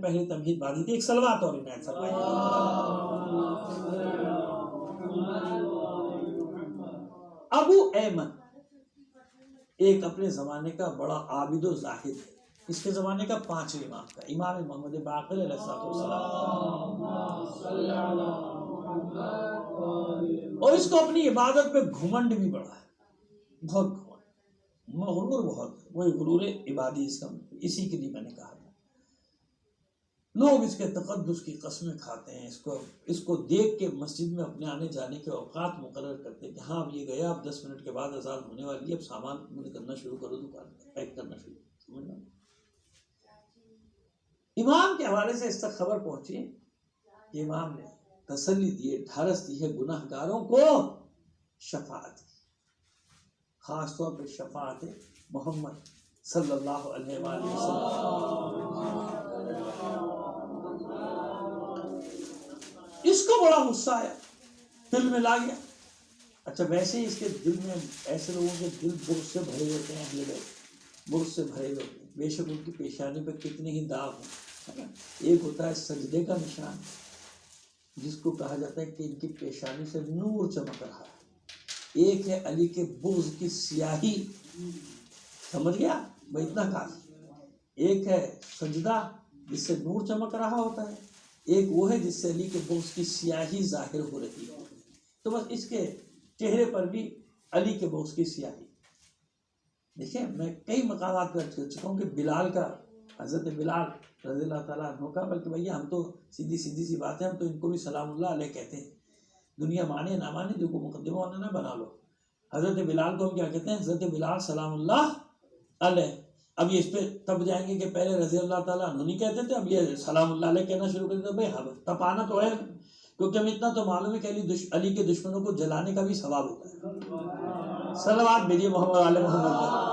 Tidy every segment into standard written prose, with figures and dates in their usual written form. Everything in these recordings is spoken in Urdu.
پہلے تمہید باندھی تھی، ایک صلوات اور عنایت فرمائیے۔ ابو ایمن ایک اپنے زمانے کا بڑا عابد و زاہد ہے، اس کے زمانے کا 5ویں امام کا، امام محمد باقر علیہ السلام، اور اس کو اپنی عبادت پہ گھمنڈ بھی بڑا ہے، بہت گھمنڈ، مغرور بہت، وہی غرور عبادی اس کا، اسی کے لیے میں نے کہا تھا لوگ اس کے تقدس کی قسمیں کھاتے ہیں، اس کو دیکھ کے مسجد میں اپنے آنے جانے کے اوقات مقرر کرتے ہیں کہ ہاں اب یہ گیا، اب 10 منٹ کے بعد اذان ہونے والی ہے، اب سامان مجھے کرنا شروع کرو، دکان پیک کرنا شروع کرو۔ امام کے حوالے سے اس تک خبر پہنچی کہ امام نے تسلی دی، ڈھارس دی ہے گناہ گاروں کو شفاعت کی، خاص طور پہ شفاعت محمد صلی اللہ علیہ وآلہ وسلم۔ اس کو بڑا غصہ آیا، دل میں لا گیا۔ اچھا ویسے ہی اس کے دل میں، ایسے لوگوں کے دل بغض سے بھرے ہوتے ہیں، اہل بیت بغض سے بھرے ہوتے ہیں، بے شک ان کی پیشانی پہ کتنے ہی داغ ہوں۔ ایک ہوتا ہے سجدے کا نشان، جس کو کہا جاتا ہے کہ ان کی پیشانی سے نور چمک رہا ہے، ایک ہے علی کے بغض کی سیاہی، سمجھ گیا بھائی اتنا کافی، ایک ہے سجدہ جس سے نور چمک رہا ہوتا ہے، ایک وہ ہے جس سے علی کے بغض کی سیاہی ظاہر ہو رہی ہے۔ تو بس اس کے چہرے پر بھی علی کے بغض کی سیاہی۔ دیکھیں میں کئی مقامات پر کر چکا ہوں کہ بلال کا، حضرت بلال رضی اللہ تعالیٰ عنہ کا، بلکہ بھیا ہم تو سیدھی سی بات ہے، ہم تو ان کو بھی سلام اللہ علیہ کہتے ہیں، دنیا مانے نہ مانے، جو کو مقدمہ ہونا نہ بنا لو، حضرت بلال کو ہم کیا کہتے ہیں؟ حضرت بلال سلام اللہ علیہ۔ اب یہ اس پہ تب جائیں گے کہ پہلے رضی اللہ تعالیٰ عنہ نہیں کہتے تھے، اب یہ سلام اللہ علیہ کہنا شروع کر دیتے، بھائی ہم تپانا تو ہے، کیونکہ ہم اتنا تو معلوم ہے کہ علی کے دشمنوں کو جلانے کا بھی ثواب ہوتا ہے۔ صلوات بھیجیے محمد علیہ محمد۔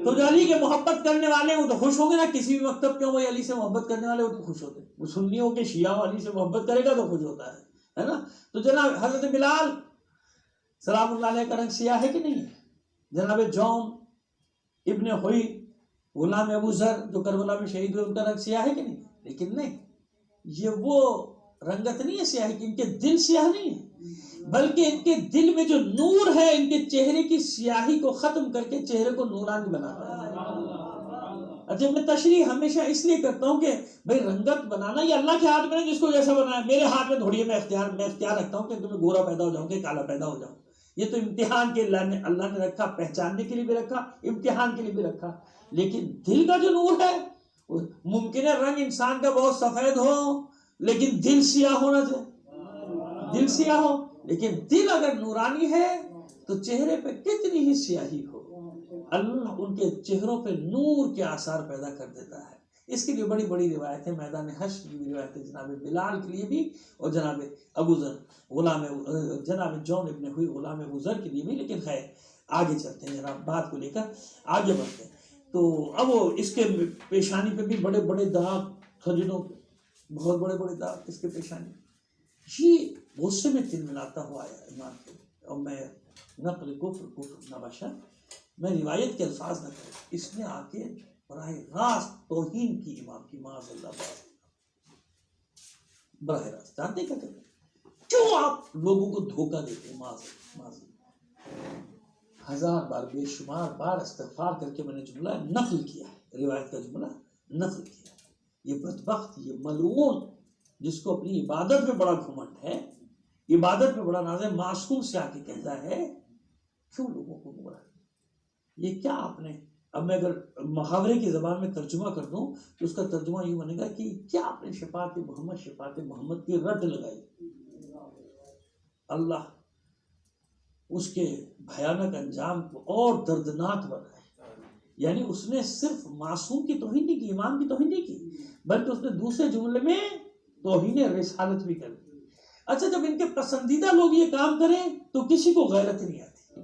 تو جو علی کے محبت کرنے والے وہ تو خوش ہوں گے نا، کسی بھی مکتب کے وہ علی سے محبت کرنے والے وہ تو خوش ہوتے ہیں، وہ سنیوں کے شیعہ علی سے محبت کرے گا تو خوش ہوتا ہے نا۔ تو جناب حضرت بلال سلام اللہ علیہ کا رنگ سیاہ ہے کہ نہیں ہے؟ جناب جون ابن ہوئی غلام ابو ذر جو کربلا میں شہید ہوئے، ان کا رنگ سیاہ ہے کہ نہیں؟ لیکن نہیں، یہ وہ رنگت نہیں ہے سیاہ کی، ان کے دل سیاہ نہیں ہے، بلکہ ان کے دل میں جو نور ہے ان کے چہرے کی سیاہی کو ختم کر کے چہرے کو نورانی بناتا ہے۔ اچھا میں تشریح ہمیشہ اس لیے کرتا ہوں کہ بھائی رنگت بنانا یہ اللہ کے ہاتھ میں ہے، جس کو جیسا بنایا، میرے ہاتھ میں تھوڑی ہے، میں اختیار رکھتا ہوں کہ تمہیں گورا پیدا ہو جاؤں کہ کالا پیدا ہو جاؤں، یہ تو امتحان کے اللہ نے رکھا، پہچاننے کے لیے بھی رکھا، امتحان کے لیے بھی رکھا، لیکن دل کا جو نور ہے، ممکن ہے رنگ انسان کا بہت سفید ہو لیکن دل سیاہ ہونا چاہیے، دل سیاہ ہو لیکن دل اگر نورانی ہے تو چہرے پہ کتنی ہی سیاہی ہو، اللہ ان کے چہروں پہ نور کے آثار پیدا کر دیتا ہے۔ اس کے لیے بڑی بڑی روایتیں، میدان حشر کی بھی روایتیں جناب بلال کے لیے بھی اور جناب ابو ذر جناب جون ابن ہوئی غلام ابو ذر کے لیے بھی، لیکن خیر آگے چلتے ہیں جناب، بات کو لے کر آگے بڑھتے ہیں۔ تو اب وہ اس کے پیشانی پہ بھی بڑے بڑے داغ، سجدوں پہ بہت بڑے بڑے داغ اس کے پیشانی، یہ غصے میں تلملاتا ہوا آیا امام کو، اور میں نقل کفر نباشا، میں روایت کے الفاظ نہ کروں، اس نے آ کے براہ راست توہین کی امام کی، معاذ اللہ، براہ راست جانتے کیا کرتے ہیں؟ کیوں آپ لوگوں کو دھوکہ دیتے ہیں؟ معاذ اللہ، 1000 بار بے شمار بار استغفار کر کے میں نے جملہ نقل کیا ہے، روایت کا جملہ نقل کیا ہے۔ یہ بدبخت، یہ ملعون، جس کو اپنی عبادت میں بڑا گھمنڈ ہے، عبادت میں بڑا ناز ہے، معصوم سے آ کے کہتا ہے کیوں لوگوں کو گمراہ؟ یہ کیا آپ نے، اب میں اگر محاورے کی زبان میں ترجمہ کر دوں تو اس کا ترجمہ یہ بنے گا کہ کیا آپ نے شفاعت محمد کی رٹ لگائی؟ اللہ اس کے بھیانک انجام کو اور دردناک بنائے، یعنی اس نے صرف معصوم کی توہین نہیں کی، امام کی توہین نہیں کی، بلکہ اس نے دوسرے جملے میں توہین رسالت بھی کر دی۔ اچھا جب ان کے پسندیدہ لوگ یہ کام کریں تو کسی کو غیرت نہیں آتی،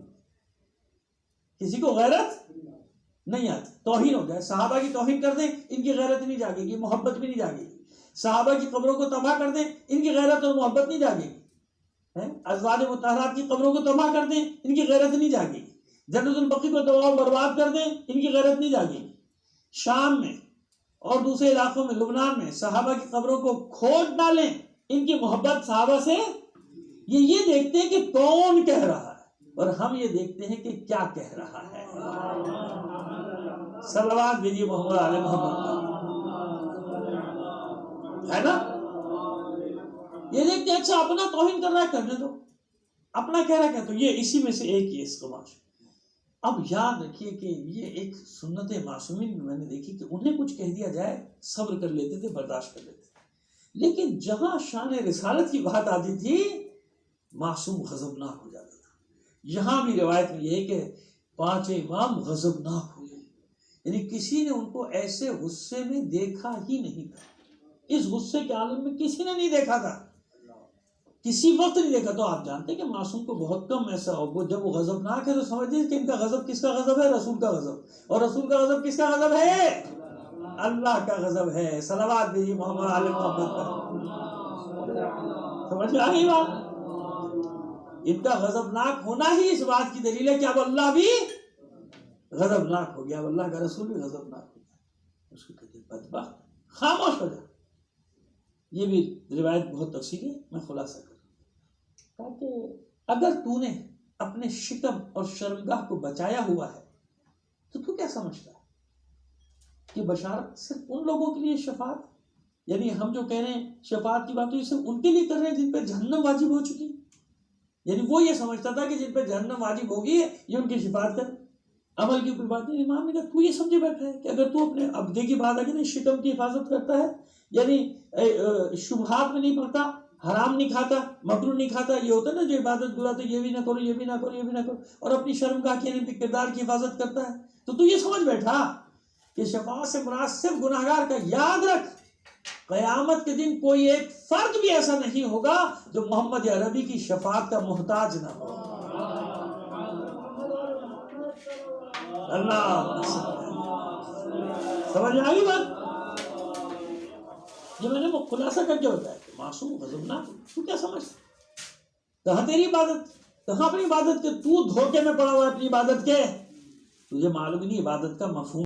کسی کو غیرت نہیں آتی، توہین ہو جائے، صحابہ کی توہین کر دیں ان کی غیرت نہیں جاگے گی، محبت بھی نہیں جاگے گی، صحابہ کی قبروں کو تباہ کر دیں ان کی غیرت اور محبت نہیں جاگے گی، ازواج مطہرات کی قبروں کو تباہ کر دیں ان کی غیرت نہیں جاگے گی، جنت البقیع کو تباہ و برباد کر دیں ان کی غیرت نہیں جاگے گی، شام میں اور دوسرے علاقوں میں، لبنان میں صحابہ کی قبروں کو کھود ڈالیں، ان کی محبت صحابہ سے، یہ دیکھتے ہیں کہ کون کہہ رہا ہے، اور ہم یہ دیکھتے ہیں کہ کیا کہہ رہا ہے۔ صلوات بھیجیے محمد علیہ محمد، ہے نا؟ یہ دیکھتے ہیں اچھا اپنا توہین کر رہا ہے، کرنے دو، اپنا کہہ رہا ہے تو یہ اسی میں سے ایک ہی اسقماش۔ اب یاد رکھیے کہ یہ ایک سنت معصومین میں نے دیکھی کہ انہیں کچھ کہہ دیا جائے صبر کر لیتے تھے، برداشت کر لیتے تھے، لیکن جہاں شان رسالت کی بات آتی تھی معصوم غضبناک ہو جاتا تھا۔ یہاں بھی روایت میں یہ ہے کہ 5 امام غضبناک ہوئے، یعنی کسی نے ان کو ایسے غصے میں دیکھا ہی نہیں تھا، اس غصے کے عالم میں کسی نے نہیں دیکھا تھا، کسی وقت نہیں دیکھا۔ تو آپ جانتے ہیں کہ معصوم کو بہت کم ایسا ہو، جب وہ غضبناک ہے تو سمجھیں کہ ان کا غضب کس کا غضب ہے؟ رسول کا غضب، اور رسول کا غضب کس کا غضب ہے؟ اللہ کا غضب ہے۔ صلوات بھیجیے محمد علیہ محمد پر۔ سمجھ میں آ گئی بات؟ ان کا غضبناک ہونا ہی اس بات کی دلیل ہے کہ اب اللہ بھی غضبناک ہو گیا، اب اللہ کا رسول بھی غضبناک ہو گیا۔ اس کو کہتے ہیں بدبخت، خاموش ہو جا۔ یہ بھی روایت بہت تفصیلی ہے، میں خلاصہ کروں تاکہ اگر تو نے اپنے شکم اور شرمگاہ کو بچایا ہوا ہے تو کیا سمجھتا ہے کہ بشارت صرف ان لوگوں کے لیے شفاعت، یعنی ہم جو کہہ رہے ہیں شفاعت کی بات تو یہ صرف ان کے لیے کر رہے ہیں جن پہ جہنم واجب ہو چکی، یعنی وہ یہ سمجھتا تھا کہ جن پہ جہنم واجب ہوگی یہ ان کی شفاعت کر، عمل کی کوئی بات نہیں۔ امام نے کہا تو یہ سمجھے بیٹھا ہے کہ اگر تو اپنے عبدے کی بات آگے شکم کی حفاظت کرتا ہے، یعنی شبہات میں نہیں پڑتا، حرام نہیں کھاتا، مکروہ نہیں کھاتا، یہ ہوتا ہے نا جو عبادت گزارا تو یہ بھی نہ کرو، یہ بھی نہ کرو، یہ بھی نہ کرو، اور اپنی شرمگاہ کی یعنی کردار کی حفاظت کرتا ہے، تو یہ سمجھ بیٹھا کہ شفاعت سے مراد صرف گناہگار کا۔ یاد رکھ قیامت کے دن کوئی ایک فرد بھی ایسا نہیں ہوگا جو محمد عربی کی شفاعت کا محتاج نہ ہو۔ اللہ سمجھ آئی بات؟ یہ میں نے وہ خلاصہ کر کے بتایا کہ معصوم غضبناک، تو کیا سمجھتا؟ کہاں تیری عبادت، کہاں اپنی عبادت کے؟ تو دھوکے میں پڑا ہوا ہے اپنی عبادت کے، تجھے معلوم نہیں عبادت کا مفہوم